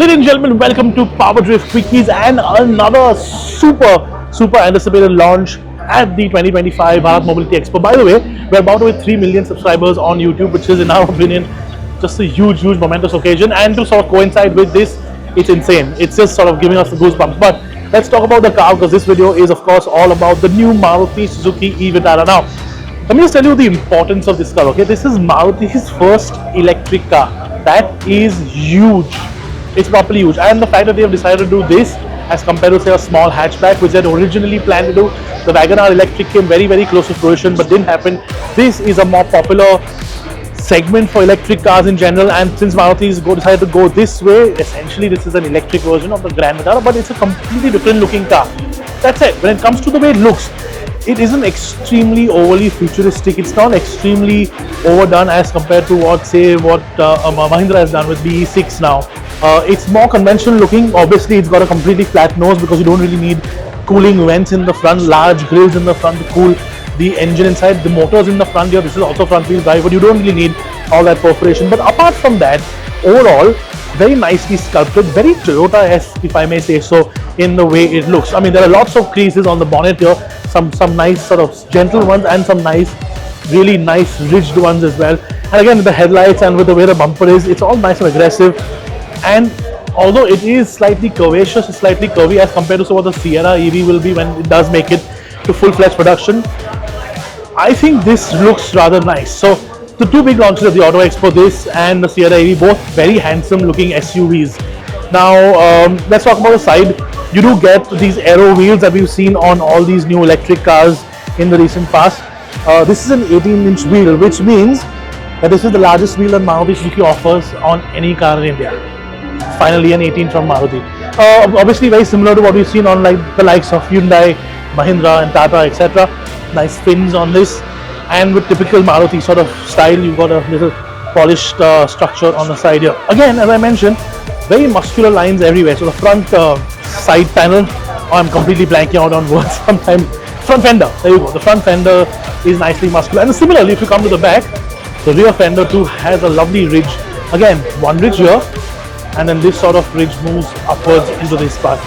Ladies and gentlemen, welcome to PowerDrift QuickEase and another super anticipated launch at the 2025 Bharat Mobility Expo. By the way, we're about to hit 3 million subscribers on YouTube, which is in our opinion just a huge momentous occasion. And to sort of coincide with this, it's insane. It's just sort of giving us the goosebumps. But let's talk about the car, because this video is of course all about the new Maruti Suzuki E Vitara. Now, let me just tell you the importance of this car. Okay, this is Maruti's first electric car. That is huge. It's properly huge, and the fact that they have decided to do this as compared to say a small hatchback which they had originally planned to do. The WagonR electric came very close to fruition but didn't happen. This is a more popular segment for electric cars in general, and since Maruti's decided to go this way, essentially this is an electric version of the Grand Vitara, but it's a completely different looking car. That's it. When it comes to the way it looks, it isn't extremely overly futuristic. It's not extremely overdone as compared to what Mahindra has done with BE6 now. It's more conventional looking. Obviously, it's got a completely flat nose because you don't really need cooling vents in the front, large grills in the front to cool the engine inside. The motors in the front here, this is also front wheel drive, but you don't really need all that perforation. But apart from that, overall, very nicely sculpted, very Toyota-esque, if I may say so, in the way it looks. I mean, there are lots of creases on the bonnet here, some nice sort of gentle ones and some really nice ridged ones as well. And again, with the headlights and with the way the bumper is, it's all nice and aggressive. And although it is slightly curvaceous, it's slightly curvy as compared to what the Sierra EV will be when it does make it to full-fledged production, I think this looks rather nice. So the two big launches of the Auto Expo, this and the Sierra EV, both very handsome looking SUVs. Now let's talk about the side. You do get these aero wheels that we've seen on all these new electric cars in the recent past. This is an 18-inch wheel, which means that this is the largest wheel that Maruti Suzuki offers on any car in India. Finally an 18 from Maruti. Obviously very similar to what we've seen on the likes of Hyundai, Mahindra and Tata, etc. Nice fins on this, and with typical Maruti sort of style, you've got a little polished structure on the side here. Again, as I mentioned, very muscular lines everywhere. So the front side panel, I'm completely blanking out on words sometimes. Front fender, there you go. The front fender is nicely muscular, and similarly if you come to the back, the rear fender too has a lovely ridge. Again, one ridge here, and then this sort of ridge moves upwards into this part.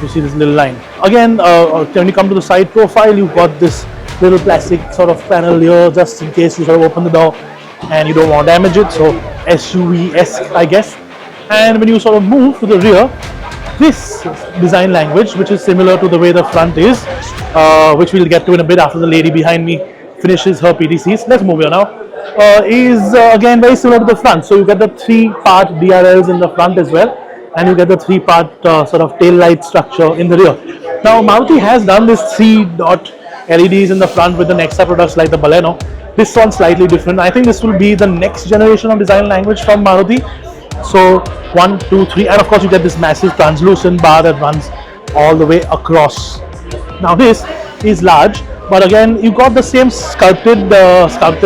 You see this little line. Again, when you come to the side profile, you've got this little plastic sort of panel here, just in case you sort of open the door and you don't want to damage it. So SUV-esque, I guess. And when you sort of move to the rear, this design language, which is similar to the way the front is, which we'll get to in a bit after the lady behind me finishes her PTCs. Let's move here now. Is again very similar to the front. So you get the 3-part DRLs in the front as well, and you get the 3-part sort of tail light structure in the rear. Now Maruti has done this 3-dot LEDs in the front with the Nexa products like the Baleno. This one's slightly different. I think this will be the next generation of design language from Maruti. So 1, 2, 3, and of course you get this massive translucent bar that runs all the way across. Now this is large, but again you got the same sculpted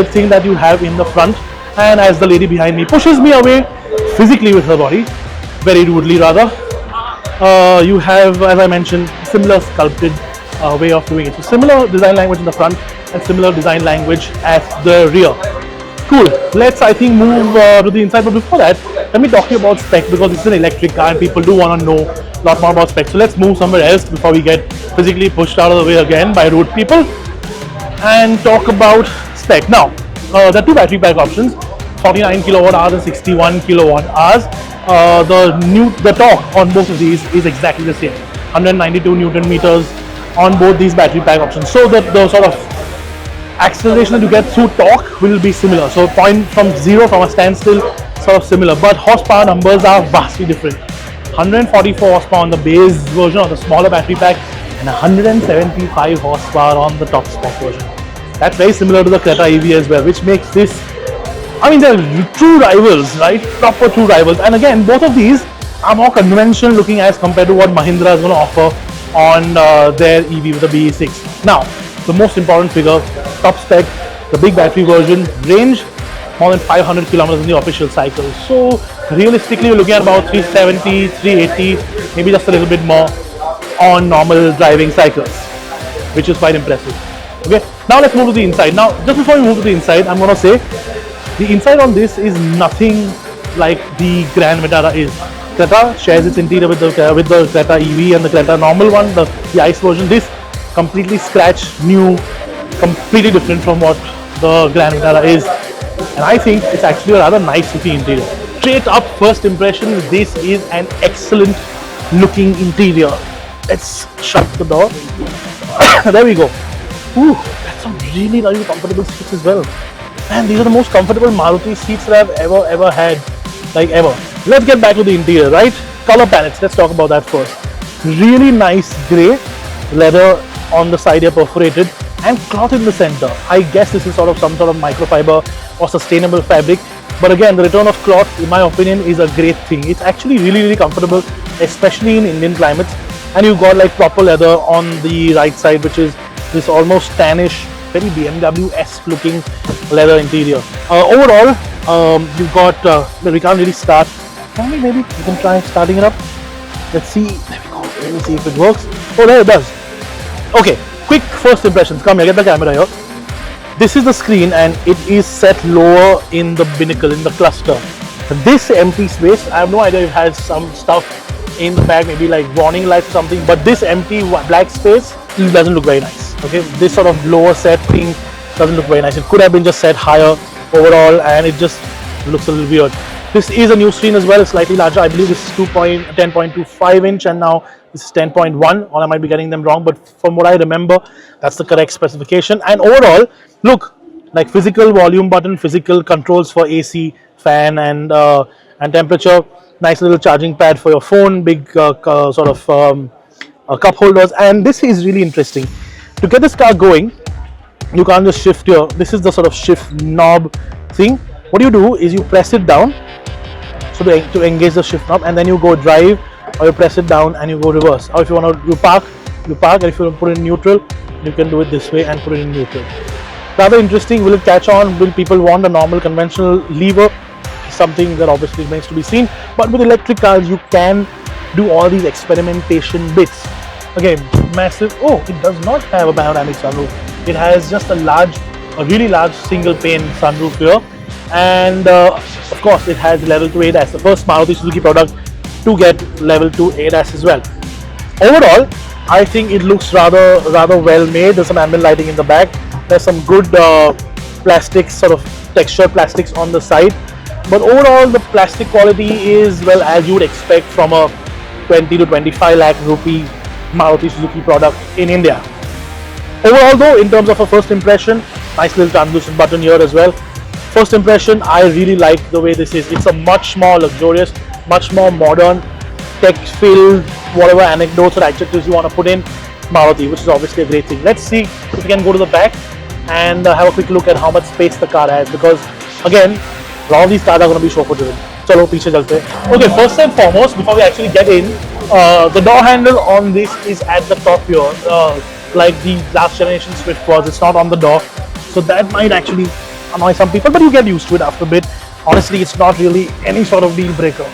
thing that you have in the front. And as the lady behind me pushes me away physically with her body, very rudely rather, you have, as I mentioned, similar sculpted way of doing it. So similar design language in the front and similar design language at the rear. Cool. Let's, I think, move to the inside, but before that, let me talk to you about spec, because it's an electric car and people do want to know a lot more about spec. So let's move somewhere else before we get physically pushed out of the way again by rude people, and talk about spec. Now, there are two battery pack options, 49 kilowatt hours and 61 kilowatt hours. The torque on both of these is exactly the same, 192 Newton meters on both these battery pack options. So that the sort of acceleration that you get through torque will be similar. So point from zero, from a standstill, sort of similar, but horsepower numbers are vastly different. 144 horsepower on the base version of the smaller battery pack, and 175 horsepower on the top spec version. That's very similar to the Creta EV as well, which makes this, I mean, they're true rivals, right? Proper true rivals. And again, both of these are more conventional looking as compared to what Mahindra is going to offer on their EV with the BE6. Now, the most important figure, top spec, the big battery version, range more than 500 kilometers in the official cycle. So realistically, you're looking at about 370, 380, maybe just a little bit more on normal driving cycles, which is quite impressive. Okay, now let's move to the inside. Now, just before we move to the inside, I'm going to say the inside on this is nothing like the Grand Vitara is. Creta shares its interior with the Creta EV and the Creta normal one, the ICE version. This completely scratch new, completely different from what the Grand Vitara is, and I think it's actually a rather nice looking interior. Straight up first impression, this is an excellent looking interior. Let's shut the door. There we go. Ooh, that's some really comfortable seats as well. And these are the most comfortable Maruti seats that I've ever had, like ever. Let's get back to the interior, right? Color palettes, let's talk about that first. Really nice grey, leather on the side here perforated, and cloth in the center. I guess this is sort of some sort of microfiber or sustainable fabric. But again, the return of cloth, in my opinion, is a great thing. It's actually really comfortable, especially in Indian climates. And you've got like proper leather on the right side, which is this almost tannish, very BMW-esque looking leather interior. Overall, you've got, well, we can't really start. Can we maybe? We can try starting it up. Let's see. There we go. Let me see if it works. Oh, there it does. Okay, quick first impressions. Come here, get the camera here. This is the screen and it is set lower in the binnacle, in the cluster. This empty space, I have no idea if it has some stuff in the back, maybe like warning lights or something, but this empty black space doesn't look very nice. Okay, this sort of lower set thing doesn't look very nice. It could have been just set higher overall and it just looks a little weird. This is a new screen as well, it's slightly larger. I believe this is 10.25 inch and now this is 10.1, or I might be getting them wrong, but from what I remember, that's the correct specification. And overall, look, like physical volume button, physical controls for AC, fan and temperature, nice little charging pad for your phone, big cup holders, and this is really interesting. To get this car going, you can't just shift here. This is the sort of shift knob thing. What you do is you press it down, so to engage the shift knob, and then you go drive, or you press it down and you go reverse. Or if you want to, you park, and if you want to put it in neutral, you can do it this way and put it in neutral. Rather interesting. Will it catch on? Will people want a normal conventional lever? Something that obviously remains to be seen. But with electric cars, you can do all these experimentation bits. Again, massive. Oh, it does not have a panoramic sunroof. It has just a really large single pane sunroof here. And of course, it has level 2 ADAS, the first Maruti Suzuki product to get level 2 ADAS as well. Overall, I think it looks rather well made. There's some ambient lighting in the back. There's some good plastics, sort of textured plastics on the side. But overall, the plastic quality is, well, as you would expect from a 20 to 25 lakh rupee Maruti Suzuki product in India. Overall though, in terms of a first impression, nice little translucent button here as well. First impression, I really like the way this is. It's a much more luxurious, much more modern, tech-filled, whatever anecdotes or adjectives you want to put in, Maruti, which is obviously a great thing. Let's see if we can go to the back and have a quick look at how much space the car has, because again, a lot of these cars are going to be chauffeur driven. Chalo, piche chalte. Okay, first and foremost, before we actually get in, the door handle on this is at the top here, like the last generation Swift was. It's not on the door, so that might actually annoy some people, but you get used to it after a bit. Honestly, it's not really any sort of deal breaker.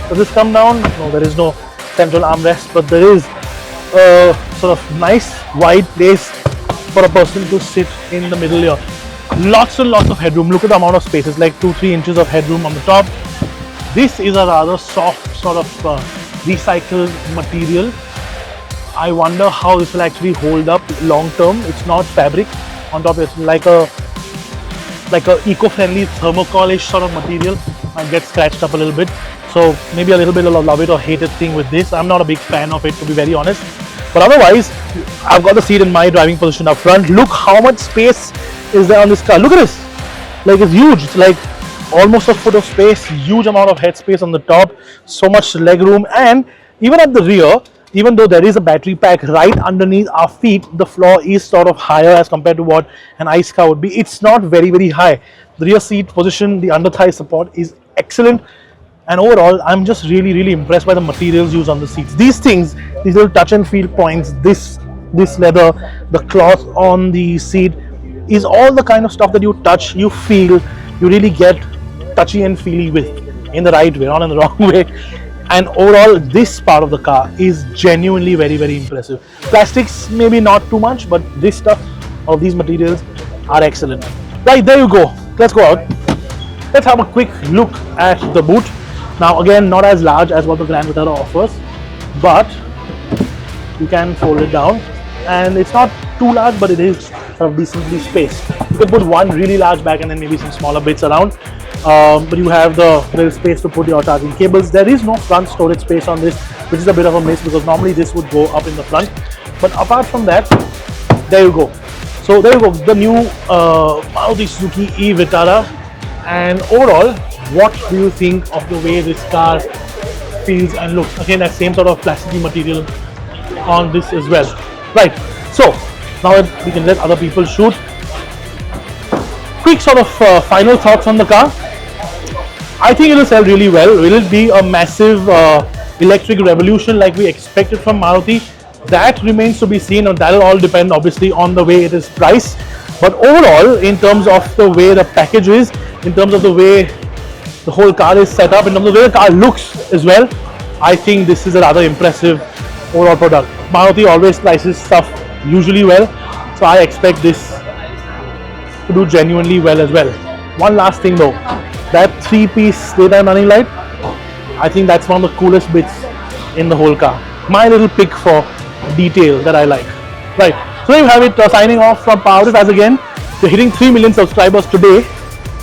Does this come down? No, there is no central armrest, but there is a sort of nice wide place for a person to sit in the middle here. Lots and lots of headroom. Look at the amount of space. It's like 2-3 inches of headroom on the top. This is a rather soft sort of recycled material. I wonder how this will actually hold up long term. It's not fabric on top. It's like a eco-friendly thermocol-ish sort of material. Might get scratched up a little bit. So maybe a little bit of a love it or hate it thing with this. I'm not a big fan of it, to be very honest. But otherwise, I've got the seat in my driving position up front. Look how much space is there on this car. Look at this. Like, it's huge. It's like almost a foot of space, huge amount of head space on the top, so much leg room. And even at the rear, even though there is a battery pack right underneath our feet, the floor is sort of higher as compared to what an ICE car would be. It's not very high. The rear seat position, the under thigh support is excellent. And overall, I'm just really impressed by the materials used on the seats. These things, these little touch and feel points, this leather, the cloth on the seat, is all the kind of stuff that you touch, you feel, you really get touchy and feely with, in the right way, not in the wrong way. And overall, this part of the car is genuinely very impressive. Plastics, maybe not too much, but this stuff, all these materials are excellent. Right, there you go. Let's go out. Let's have a quick look at the boot. Now again, not as large as what the Grand Vitara offers, but you can fold it down, and it's not too large, but it is sort of decently spaced. You can put one really large bag and then maybe some smaller bits around, but you have the little space to put your charging cables. There is no front storage space on this, which is a bit of a miss because normally this would go up in the front. But apart from that, there you go. So there you go, the new Maruti Suzuki E Vitara. And overall, what do you think of the way this car feels and looks? Again, that same sort of plasticky material on this as well. Right, so now we can let other people shoot. Quick sort of final thoughts on the car. I think it will sell really well. Will it be a massive electric revolution like we expected from Maruti? That remains to be seen, and that will all depend obviously on the way it is priced. But overall, in terms of the way the package is, in terms of the way the whole car is set up, in terms of the way the car looks as well, I think this is a rather impressive overall product. Maruti always prices stuff usually well, so I expect this to do genuinely well as well. One last thing though, that 3-piece daytime running light, I think that's one of the coolest bits in the whole car. My little pick for detail that I like. Right, so there you have it, signing off from PowerDrift. As again, we're hitting 3 million subscribers today.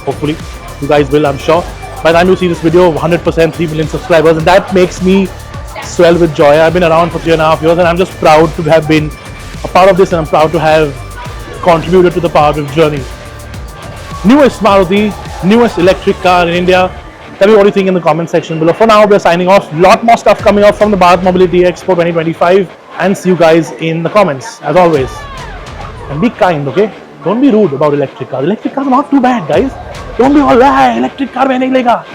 Hopefully you guys will, I'm sure. By the time you see this video, 100% 3 million subscribers, and that makes me swell with joy. I've been around for 3.5 years, and I'm just proud to have been a part of this, and I'm proud to have contributed to the PowerDrift journey. Newest Maruti, newest electric car in India. Tell me what you think in the comment section below. For now, we're signing off. Lot more stuff coming up from the Bharat Mobility Expo 2025, and see you guys in the comments as always. And be kind, okay? Don't be rude about electric cars. Electric cars are not too bad, guys. Don't be all, electric car mein nahi lega.